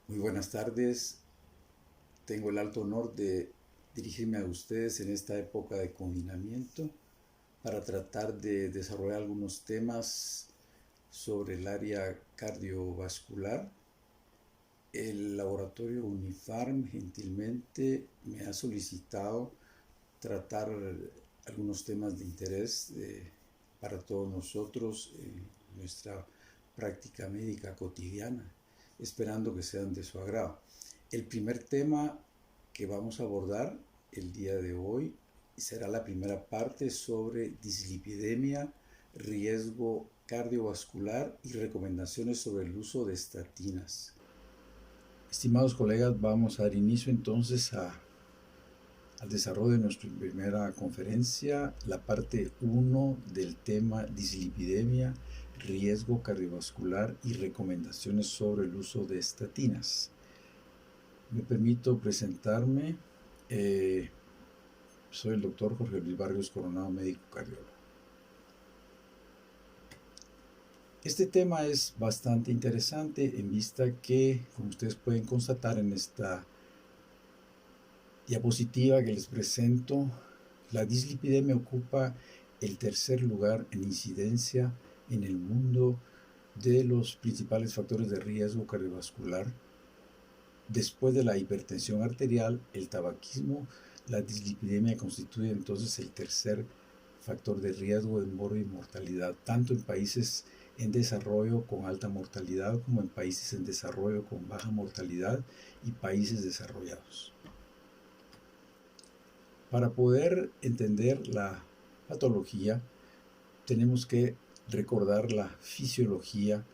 Muy buenas tardes. Tengo el alto honor de dirigirme a ustedes en esta época de confinamiento para tratar de desarrollar algunos temas sobre el área cardiovascular. El laboratorio Unifarm gentilmente me ha solicitado tratar algunos temas de interés para todos nosotros en nuestra práctica médica cotidiana, esperando que sean de su agrado. El primer tema que vamos a abordar el día de hoy será la primera parte sobre dislipidemia, riesgo cardiovascular y recomendaciones sobre el uso de estatinas. Estimados colegas, vamos a dar inicio entonces al desarrollo de nuestra primera conferencia, la parte 1 del tema dislipidemia, riesgo cardiovascular y recomendaciones sobre el uso de estatinas. Me permito presentarme. Soy el doctor Jorge Luis Barrios Coronado, médico cardiólogo. Este tema es bastante interesante en vista que, como ustedes pueden constatar en esta diapositiva que les presento, la dislipidemia ocupa el tercer lugar en incidencia en el mundo de los principales factores de riesgo cardiovascular. Después de la hipertensión arterial, el tabaquismo, la dislipidemia constituye entonces el tercer factor de riesgo de muerte y mortalidad, tanto en países en desarrollo con alta mortalidad como en países en desarrollo con baja mortalidad y países desarrollados. Para poder entender la patología, tenemos que recordar la fisiología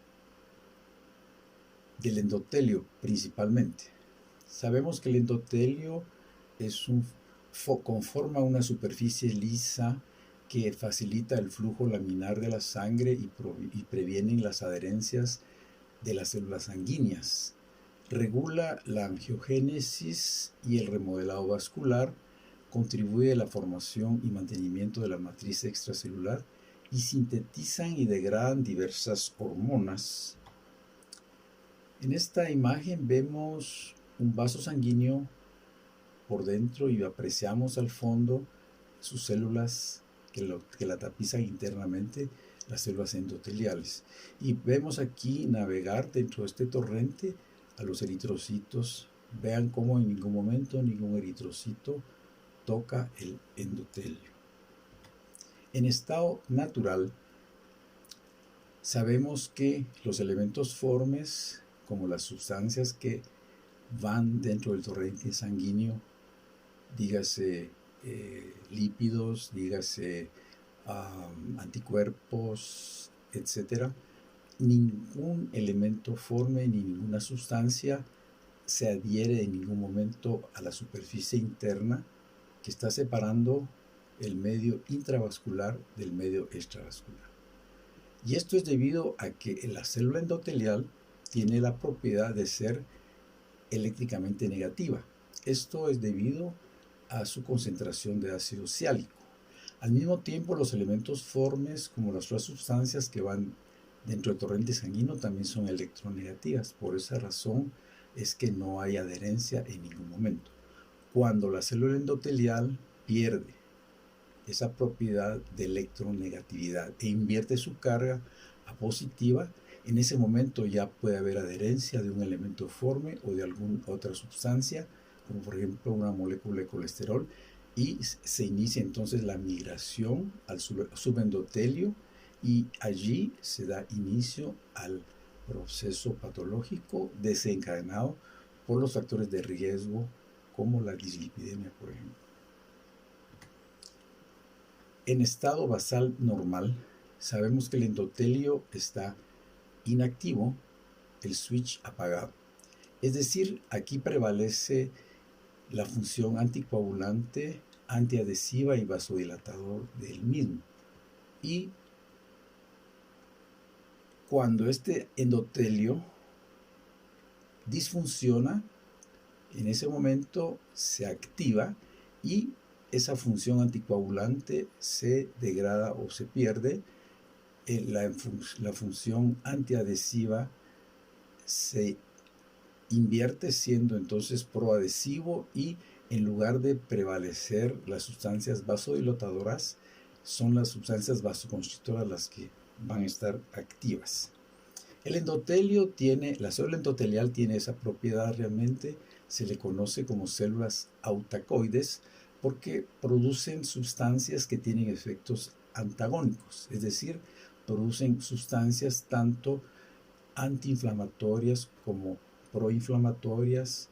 del endotelio principalmente. Sabemos que el endotelio conforma una superficie lisa que facilita el flujo laminar de la sangre y previene las adherencias de las células sanguíneas. Regula la angiogénesis y el remodelado vascular, contribuye a la formación y mantenimiento de la matriz extracelular y sintetizan y degradan diversas hormonas. En esta imagen vemos un vaso sanguíneo por dentro y apreciamos al fondo sus células que la tapizan internamente, las células endoteliales. Y vemos aquí navegar dentro de este torrente a los eritrocitos. Vean cómo en ningún momento ningún eritrocito toca el endotelio. En estado natural, sabemos que los elementos formes, como las sustancias que van dentro del torrente sanguíneo, dígase lípidos, dígase anticuerpos, etc., ningún elemento forme ni ninguna sustancia se adhiere en ningún momento a la superficie interna que está separando el medio intravascular del medio extravascular. Y esto es debido a que la célula endotelial tiene la propiedad de ser eléctricamente negativa. Esto es debido a su concentración de ácido ciálico. Al mismo tiempo, los elementos formes, como las otras sustancias que van dentro del torrente sanguíneo, también son electronegativas. Por esa razón es que no hay adherencia en ningún momento. Cuando la célula endotelial pierde esa propiedad de electronegatividad e invierte su carga a positiva, en ese momento ya puede haber adherencia de un elemento forme o de alguna otra sustancia, como por ejemplo una molécula de colesterol, y se inicia entonces la migración al subendotelio y allí se da inicio al proceso patológico desencadenado por los factores de riesgo como la dislipidemia, por ejemplo. En estado basal normal, sabemos que el endotelio está inactivo, el switch apagado. Es decir, aquí prevalece la función anticoagulante, antiadhesiva y vasodilatador del mismo. Y cuando este endotelio disfunciona, en ese momento se activa y esa función anticoagulante se degrada o se pierde. La función antiadhesiva se invierte siendo entonces proadhesivo y en lugar de prevalecer las sustancias vasodilatadoras, son las sustancias vasoconstrictoras las que van a estar activas. El endotelio tiene, la célula endotelial tiene esa propiedad realmente, se le conoce como células autacoides porque producen sustancias que tienen efectos antagónicos, es decir, producen sustancias tanto antiinflamatorias como proinflamatorias,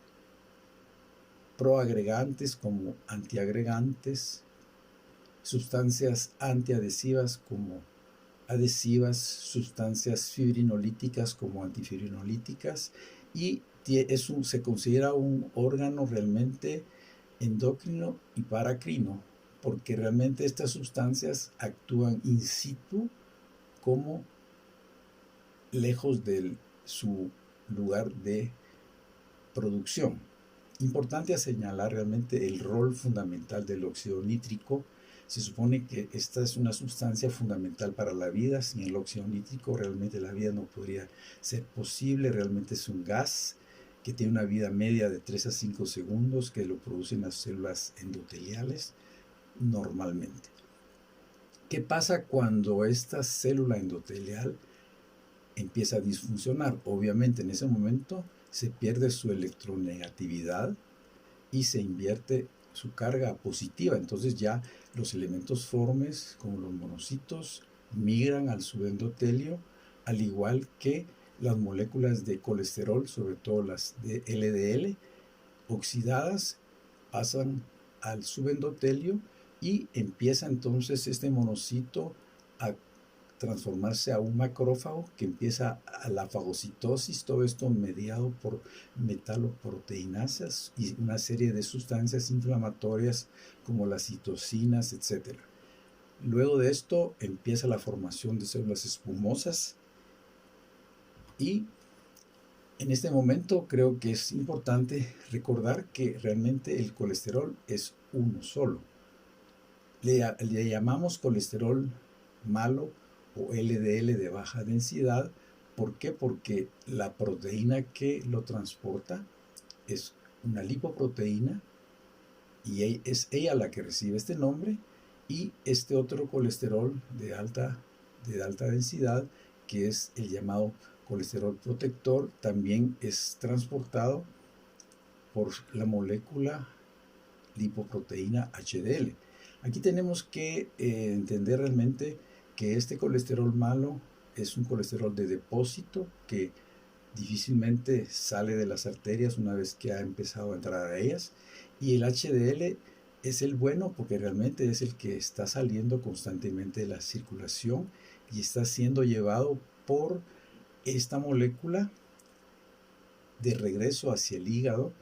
proagregantes como antiagregantes, sustancias antiadhesivas como adhesivas, sustancias fibrinolíticas como antifibrinolíticas, y se considera un órgano realmente endocrino y paracrino, porque realmente estas sustancias actúan in situ como lejos de su lugar de producción. Importante a señalar realmente el rol fundamental del óxido nítrico. Se supone que esta es una sustancia fundamental para la vida. Sin el óxido nítrico realmente la vida no podría ser posible. Realmente es un gas que tiene una vida media de 3 a 5 segundos, que lo producen las células endoteliales normalmente. ¿Qué pasa cuando esta célula endotelial empieza a disfuncionar? Obviamente en ese momento se pierde su electronegatividad y se invierte su carga positiva. Entonces ya los elementos formes, como los monocitos, migran al subendotelio, al igual que las moléculas de colesterol, sobre todo las de LDL, oxidadas, pasan al subendotelio y empieza entonces este monocito a transformarse a un macrófago que empieza a la fagocitosis, todo esto mediado por metaloproteinasas y una serie de sustancias inflamatorias como las citocinas, etc. Luego de esto empieza la formación de células espumosas y en este momento creo que es importante recordar que realmente el colesterol es uno solo. Le llamamos colesterol malo o LDL de baja densidad. ¿Por qué? Porque la proteína que lo transporta es una lipoproteína y es ella la que recibe este nombre, y este otro colesterol de alta densidad, que es el llamado colesterol protector, también es transportado por la molécula lipoproteína HDL. Aquí tenemos que entender realmente que este colesterol malo es un colesterol de depósito que difícilmente sale de las arterias una vez que ha empezado a entrar a ellas, y el HDL es el bueno porque realmente es el que está saliendo constantemente de la circulación y está siendo llevado por esta molécula de regreso hacia el hígado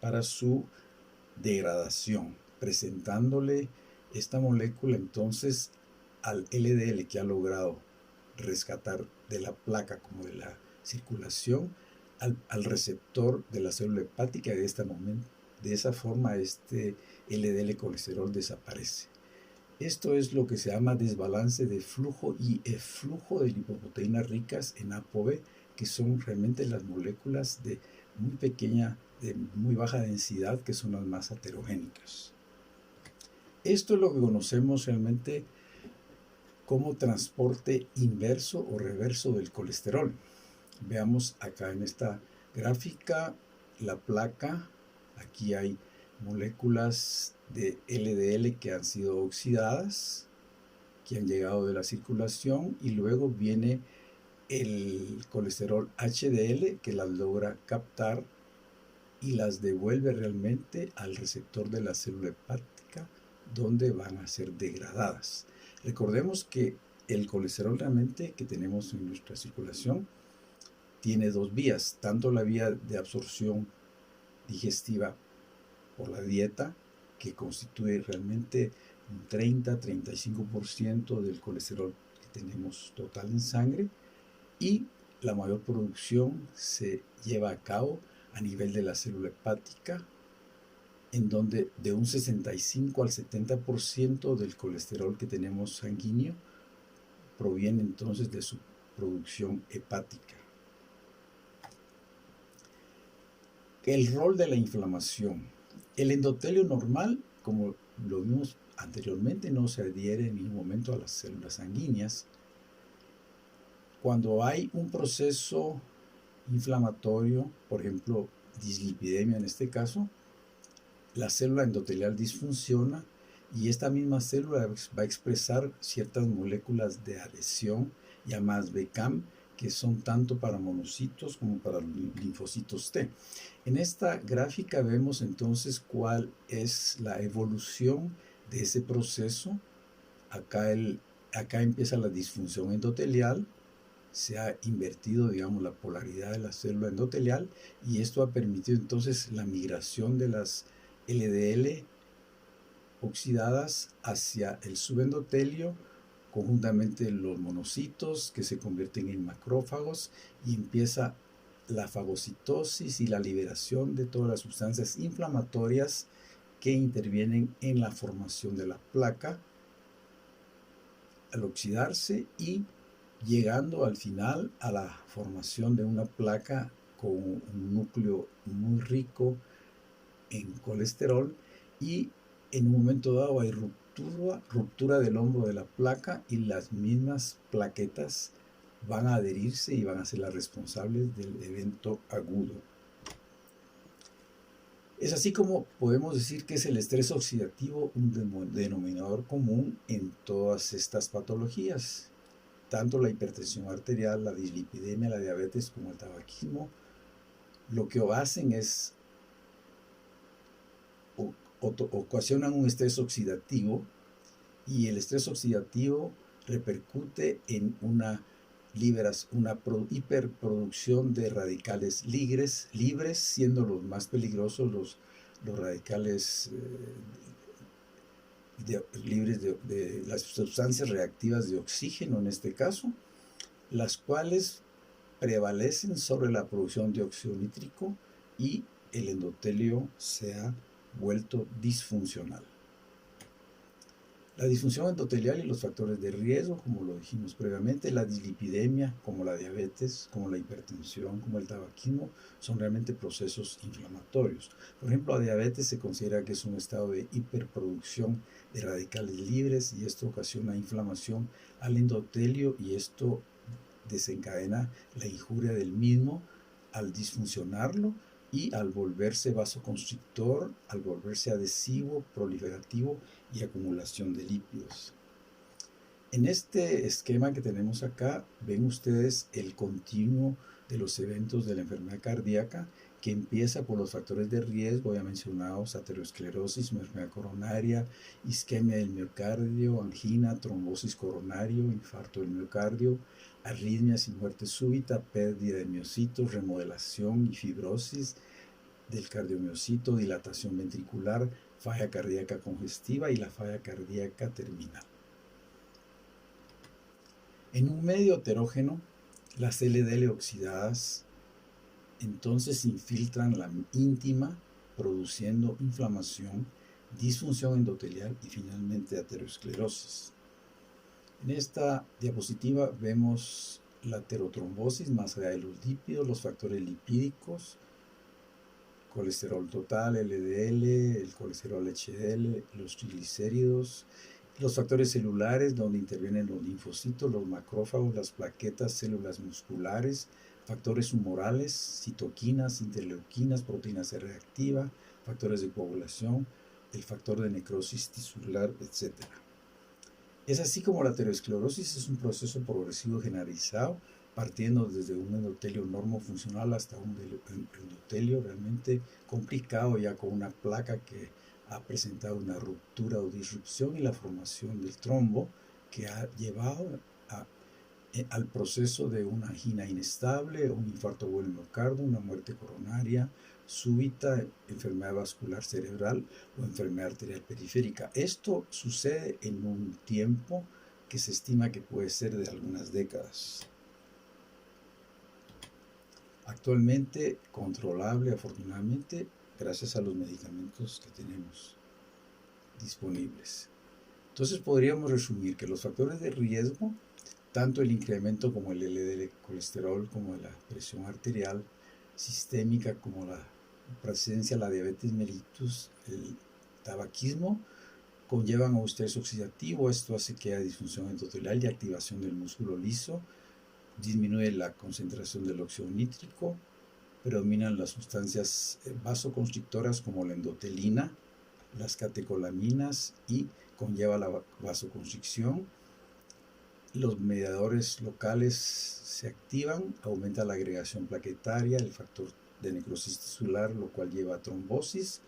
para su degradación, presentándole esta molécula entonces al LDL, que ha logrado rescatar de la placa como de la circulación al receptor de la célula hepática, y de esa forma este LDL colesterol desaparece. Esto es lo que se llama desbalance de flujo y eflujo de lipoproteínas ricas en ApoB, que son realmente las moléculas de muy baja densidad, que son las más aterogénicas. Esto es lo que conocemos realmente como transporte inverso o reverso del colesterol. Veamos acá en esta gráfica la placa. Aquí hay moléculas de LDL que han sido oxidadas, que han llegado de la circulación, y luego viene el colesterol HDL que las logra captar y las devuelve realmente al receptor de la célula hepática, donde van a ser degradadas. Recordemos que el colesterol realmente que tenemos en nuestra circulación tiene dos vías, tanto la vía de absorción digestiva por la dieta, que constituye realmente un 30-35% del colesterol que tenemos total en sangre, y la mayor producción se lleva a cabo a nivel de la célula hepática, en donde de un 65 al 70% del colesterol que tenemos sanguíneo proviene entonces de su producción hepática. El rol de la inflamación. El endotelio normal, como lo vimos anteriormente, no se adhiere en ningún momento a las células sanguíneas. Cuando hay un proceso inflamatorio, por ejemplo, dislipidemia en este caso, la célula endotelial disfunciona y esta misma célula va a expresar ciertas moléculas de adhesión llamadas BCAM, que son tanto para monocitos como para linfocitos T. En esta gráfica vemos entonces cuál es la evolución de ese proceso. Acá empieza la disfunción endotelial, se ha invertido, digamos, la polaridad de la célula endotelial y esto ha permitido entonces la migración de las LDL oxidadas hacia el subendotelio, conjuntamente los monocitos que se convierten en macrófagos y empieza la fagocitosis y la liberación de todas las sustancias inflamatorias que intervienen en la formación de la placa al oxidarse y llegando al final a la formación de una placa con un núcleo muy rico en colesterol y en un momento dado hay ruptura del hombro de la placa y las mismas plaquetas van a adherirse y van a ser las responsables del evento agudo. Es así como podemos decir que es el estrés oxidativo un denominador común en todas estas patologías. Tanto la hipertensión arterial, la dislipidemia, la diabetes como el tabaquismo, lo que hacen es ocasionan un estrés oxidativo y el estrés oxidativo repercute en una hiperproducción de radicales libres, siendo los más peligrosos los radicales libres de las sustancias reactivas de oxígeno en este caso, las cuales prevalecen sobre la producción de óxido nítrico y el endotelio se ha vuelto disfuncional. La disfunción endotelial y los factores de riesgo, como lo dijimos previamente, la dislipidemia, como la diabetes, como la hipertensión, como el tabaquismo, son realmente procesos inflamatorios. Por ejemplo, la diabetes se considera que es un estado de hiperproducción de radicales libres y esto ocasiona inflamación al endotelio y esto desencadena la injuria del mismo al disfuncionarlo y al volverse vasoconstrictor, al volverse adhesivo, proliferativo y acumulación de lípidos. En este esquema que tenemos acá, ven ustedes el continuo de los eventos de la enfermedad cardíaca que empieza por los factores de riesgo ya mencionados: aterosclerosis, enfermedad coronaria, isquemia del miocardio, angina, trombosis coronario, infarto del miocardio, arritmias y muerte súbita, pérdida de miocitos, remodelación y fibrosis del cardiomiocito, dilatación ventricular, falla cardíaca congestiva y la falla cardíaca terminal. En un medio heterógeno, las LDL oxidadas entonces infiltran la íntima, produciendo inflamación, disfunción endotelial y finalmente aterosclerosis. En esta diapositiva vemos la aterotrombosis más allá de los lípidos, los factores lipídicos, colesterol total, LDL, el colesterol HDL, los triglicéridos, los factores celulares donde intervienen los linfocitos, los macrófagos, las plaquetas, células musculares, factores humorales, citoquinas, interleuquinas, proteína C reactiva, factores de coagulación, el factor de necrosis tisular, etc. Es así como la aterosclerosis es un proceso progresivo generalizado, partiendo desde un endotelio normofuncional hasta un endotelio realmente complicado, ya con una placa que ha presentado una ruptura o disrupción y la formación del trombo que ha llevado al proceso de una angina inestable, un infarto agudo del miocardio, una muerte coronaria súbita, enfermedad vascular cerebral o enfermedad arterial periférica. Esto sucede en un tiempo que se estima que puede ser de algunas décadas. Actualmente controlable, afortunadamente, gracias a los medicamentos que tenemos disponibles. Entonces podríamos resumir que los factores de riesgo, tanto el incremento como el LDL colesterol, como la presión arterial sistémica, como la presencia de la diabetes mellitus, el tabaquismo, conllevan a un estrés oxidativo. Esto hace que haya disfunción endotelial y activación del músculo liso, disminuye la concentración del óxido nítrico, predominan las sustancias vasoconstrictoras como la endotelina, las catecolaminas y conlleva la vasoconstricción. Los mediadores locales se activan, aumenta la agregación plaquetaria, el factor de necrosis tisular, lo cual lleva a trombosis.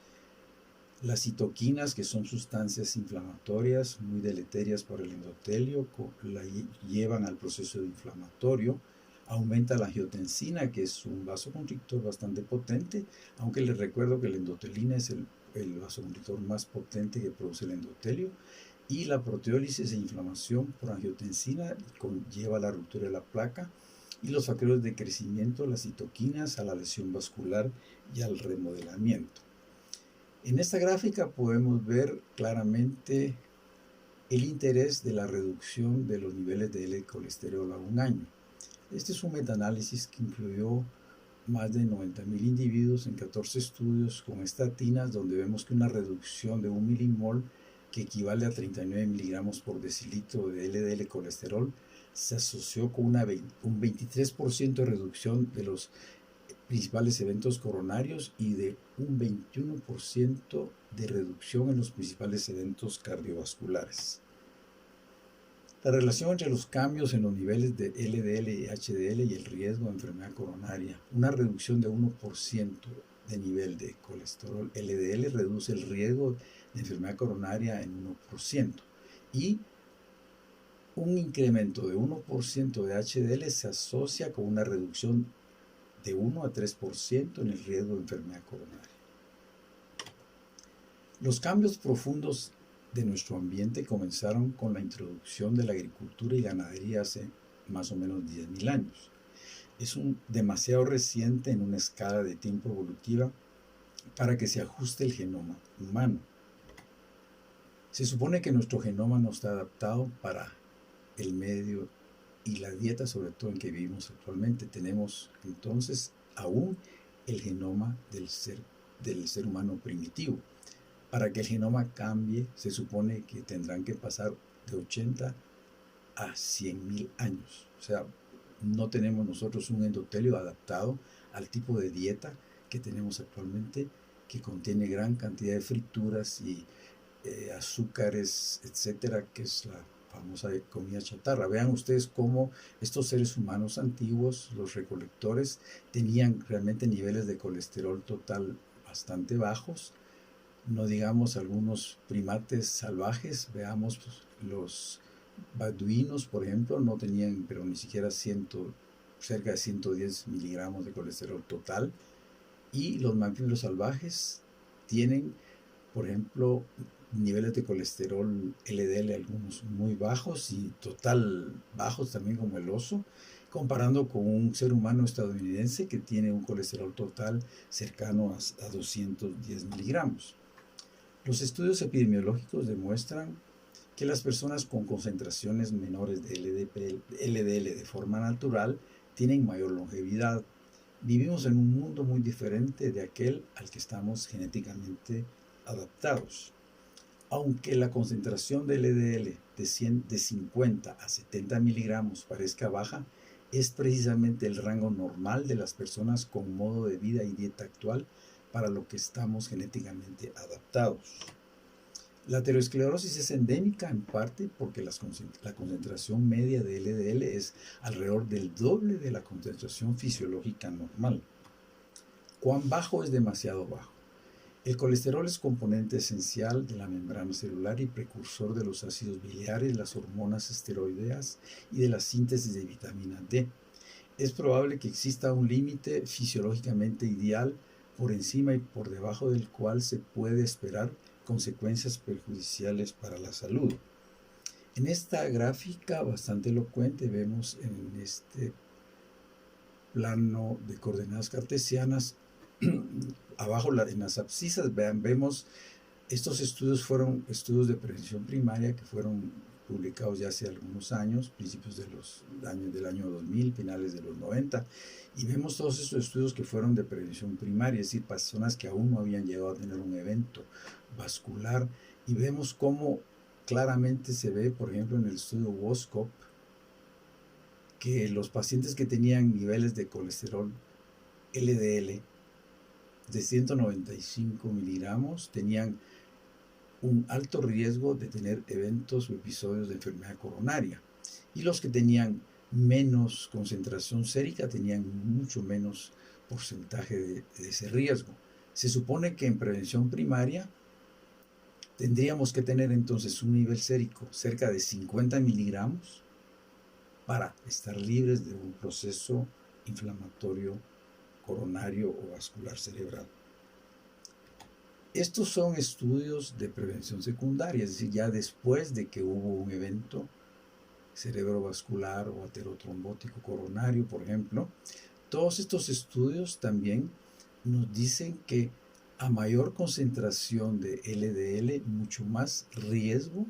Las citoquinas, que son sustancias inflamatorias muy deleterias para el endotelio, la llevan al proceso inflamatorio. Aumenta la angiotensina, que es un vasoconstrictor bastante potente, aunque les recuerdo que la endotelina es el vasoconstrictor más potente que produce el endotelio. Y la proteólisis e inflamación por angiotensina conlleva la ruptura de la placa, y los factores de crecimiento, las citoquinas, a la lesión vascular y al remodelamiento. En esta gráfica podemos ver claramente el interés de la reducción de los niveles de L-colesterol a un año. Este es un metaanálisis que incluyó más de 90.000 individuos en 14 estudios con estatinas, donde vemos que una reducción de 1 milimol, que equivale a 39 miligramos por decilitro de LDL colesterol, se asoció con un 23% de reducción de los principales eventos coronarios y de un 21% de reducción en los principales eventos cardiovasculares. La relación entre los cambios en los niveles de LDL y HDL y el riesgo de enfermedad coronaria. Una reducción de 1% de nivel de colesterol LDL reduce el riesgo de enfermedad coronaria en 1%. Y un incremento de 1% de HDL se asocia con una reducción de 1 a 3% en el riesgo de enfermedad coronaria. Los cambios profundos de nuestro ambiente comenzaron con la introducción de la agricultura y ganadería hace más o menos 10.000 años. Es demasiado reciente en una escala de tiempo evolutiva para que se ajuste el genoma humano. Se supone que nuestro genoma no está adaptado para el medio y la dieta, sobre todo en que vivimos actualmente. Tenemos entonces aún el genoma del ser humano primitivo. Para que el genoma cambie, se supone que tendrán que pasar de 80 a 100.000 años. O sea, no tenemos nosotros un endotelio adaptado al tipo de dieta que tenemos actualmente, que contiene gran cantidad de frituras y azúcares, etcétera, que es la famosa comida chatarra. Vean ustedes cómo estos seres humanos antiguos, los recolectores, tenían realmente niveles de colesterol total bastante bajos. No digamos algunos primates salvajes, veamos los baduinos, por ejemplo, no tenían, pero ni siquiera cerca de 110 miligramos de colesterol total. Y los mamíferos salvajes tienen, por ejemplo, niveles de colesterol LDL, algunos muy bajos y total bajos también, como el oso, comparando con un ser humano estadounidense que tiene un colesterol total cercano a 210 miligramos. Los estudios epidemiológicos demuestran que las personas con concentraciones menores de LDL de forma natural tienen mayor longevidad. Vivimos en un mundo muy diferente de aquel al que estamos genéticamente adaptados. Aunque la concentración de LDL de 50 a 70 miligramos parezca baja, es precisamente el rango normal de las personas con modo de vida y dieta actual para lo que estamos genéticamente adaptados. La aterosclerosis es endémica en parte porque la concentración media de LDL es alrededor del doble de la concentración fisiológica normal. ¿Cuán bajo es demasiado bajo? El colesterol es componente esencial de la membrana celular y precursor de los ácidos biliares, las hormonas esteroideas y de la síntesis de vitamina D. Es probable que exista un límite fisiológicamente ideal por encima y por debajo del cual se puede esperar consecuencias perjudiciales para la salud. En esta gráfica bastante elocuente vemos en este plano de coordenadas cartesianas, abajo en las abscisas, vemos estos estudios fueron estudios de prevención primaria que fueron publicados ya hace algunos años, principios del año 2000, finales de los 90, y vemos todos estos estudios que fueron de prevención primaria, es decir, personas que aún no habían llegado a tener un evento vascular, y vemos cómo claramente se ve, por ejemplo, en el estudio WOSCOP, que los pacientes que tenían niveles de colesterol LDL de 195 miligramos tenían un alto riesgo de tener eventos o episodios de enfermedad coronaria. Y los que tenían menos concentración sérica tenían mucho menos porcentaje de ese riesgo. Se supone que en prevención primaria tendríamos que tener entonces un nivel sérico cerca de 50 miligramos para estar libres de un proceso inflamatorio coronario o vascular cerebral. Estos son estudios de prevención secundaria, es decir, ya después de que hubo un evento cerebrovascular o aterotrombótico coronario, por ejemplo. Todos estos estudios también nos dicen que a mayor concentración de LDL, mucho más riesgo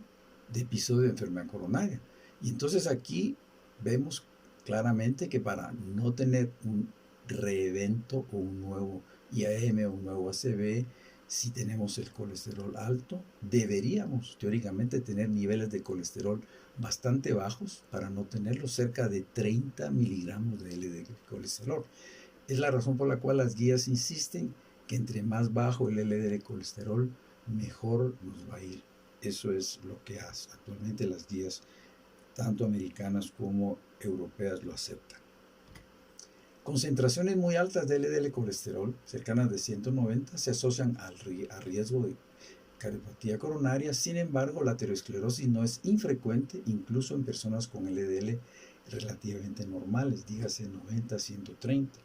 de episodio de enfermedad coronaria. Y entonces aquí vemos claramente que para no tener un reevento o un nuevo IAM o un nuevo ACV, si tenemos el colesterol alto, deberíamos teóricamente tener niveles de colesterol bastante bajos para no tenerlos, cerca de 30 miligramos de LDL colesterol. Es la razón por la cual las guías insisten que entre más bajo el LDL colesterol, mejor nos va a ir. Eso es lo que actualmente las guías, tanto americanas como europeas, lo aceptan. Concentraciones muy altas de LDL colesterol, cercanas de 190, se asocian a riesgo de cardiopatía coronaria. Sin embargo, la aterosclerosis no es infrecuente, incluso en personas con LDL relativamente normales, dígase 90, 130.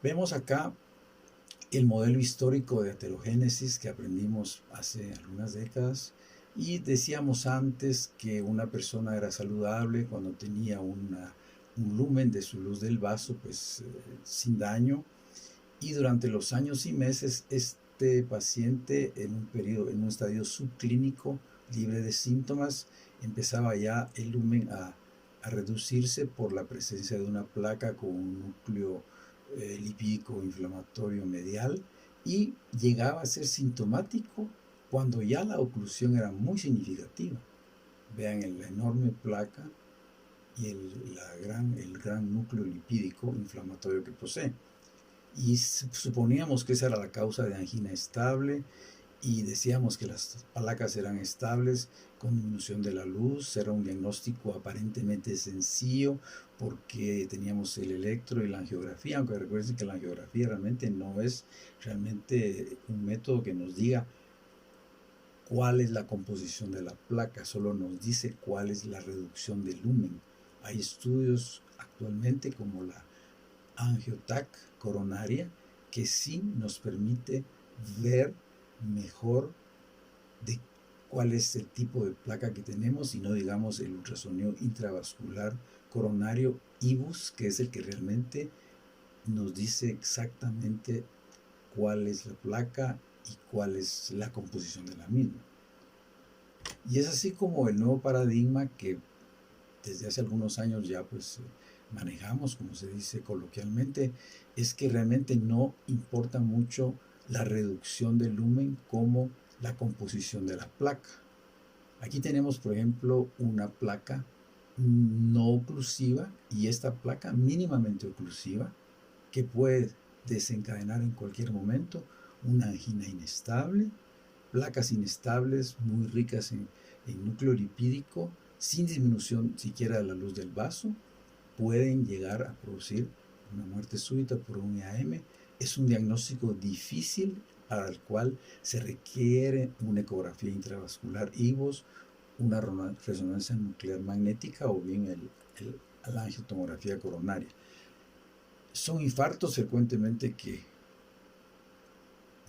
Vemos acá el modelo histórico de aterogénesis que aprendimos hace algunas décadas, y decíamos antes que una persona era saludable cuando tenía un lumen de su luz del vaso sin daño, y durante los años y meses este paciente en un estadio subclínico libre de síntomas empezaba ya el lumen a reducirse por la presencia de una placa con un núcleo lipídico inflamatorio medial, y llegaba a ser sintomático cuando ya la oclusión era muy significativa. Vean la enorme placa y el gran núcleo lipídico inflamatorio que posee. Y suponíamos que esa era la causa de angina estable, y decíamos que las placas eran estables con disminución de la luz. Era un diagnóstico aparentemente sencillo porque teníamos el electro y la angiografía, aunque recuerden que la angiografía realmente no es realmente un método que nos diga cuál es la composición de la placa, solo nos dice cuál es la reducción del lumen. Hay estudios actualmente como la angiotac coronaria que sí nos permite ver mejor de cuál es el tipo de placa que tenemos, y no digamos el ultrasonido intravascular coronario IBUS, que es el que realmente nos dice exactamente cuál es la placa y cuál es la composición de la misma. Y es así como el nuevo paradigma que desde hace algunos años ya manejamos, como se dice coloquialmente, es que realmente no importa mucho la reducción del lumen como la composición de la placa. Aquí tenemos, por ejemplo, una placa no oclusiva, y esta placa mínimamente oclusiva que puede desencadenar en cualquier momento una angina inestable, placas inestables muy ricas en núcleo lipídico, sin disminución siquiera de la luz del vaso, pueden llegar a producir una muerte súbita por un IAM. Es un diagnóstico difícil para el cual se requiere una ecografía intravascular IVOS, una resonancia nuclear magnética o bien la angiotomografía coronaria. Son infartos frecuentemente que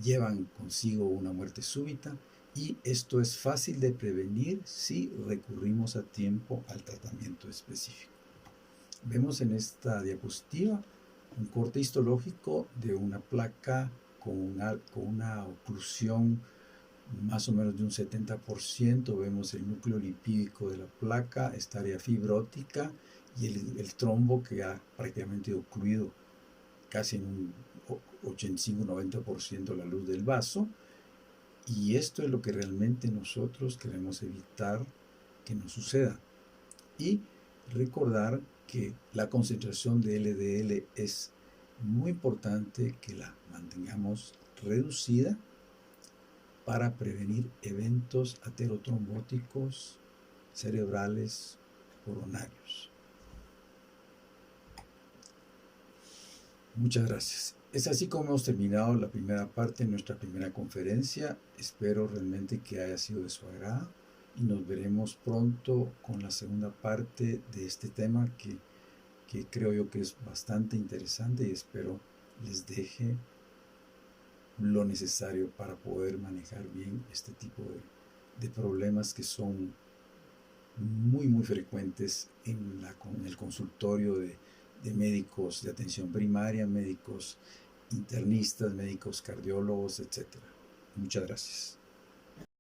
llevan consigo una muerte súbita, y esto es fácil de prevenir si recurrimos a tiempo al tratamiento específico. Vemos en esta diapositiva un corte histológico de una placa con una oclusión más o menos de un 70% vemos el núcleo lipídico de la placa, esta área fibrótica y el trombo que ha prácticamente ocluido casi en un 85-90% la luz del vaso. Y esto es lo que realmente nosotros queremos evitar que nos suceda. Y recordar que la concentración de LDL es muy importante que la mantengamos reducida para prevenir eventos aterotrombóticos cerebrales coronarios. Muchas gracias. Es así como hemos terminado la primera parte de nuestra primera conferencia. Espero realmente que haya sido de su agrado y nos veremos pronto con la segunda parte de este tema que creo yo que es bastante interesante y espero les deje lo necesario para poder manejar bien este tipo de problemas que son muy frecuentes en el consultorio de médicos de atención primaria, médicos internistas, médicos cardiólogos, etc. Muchas gracias.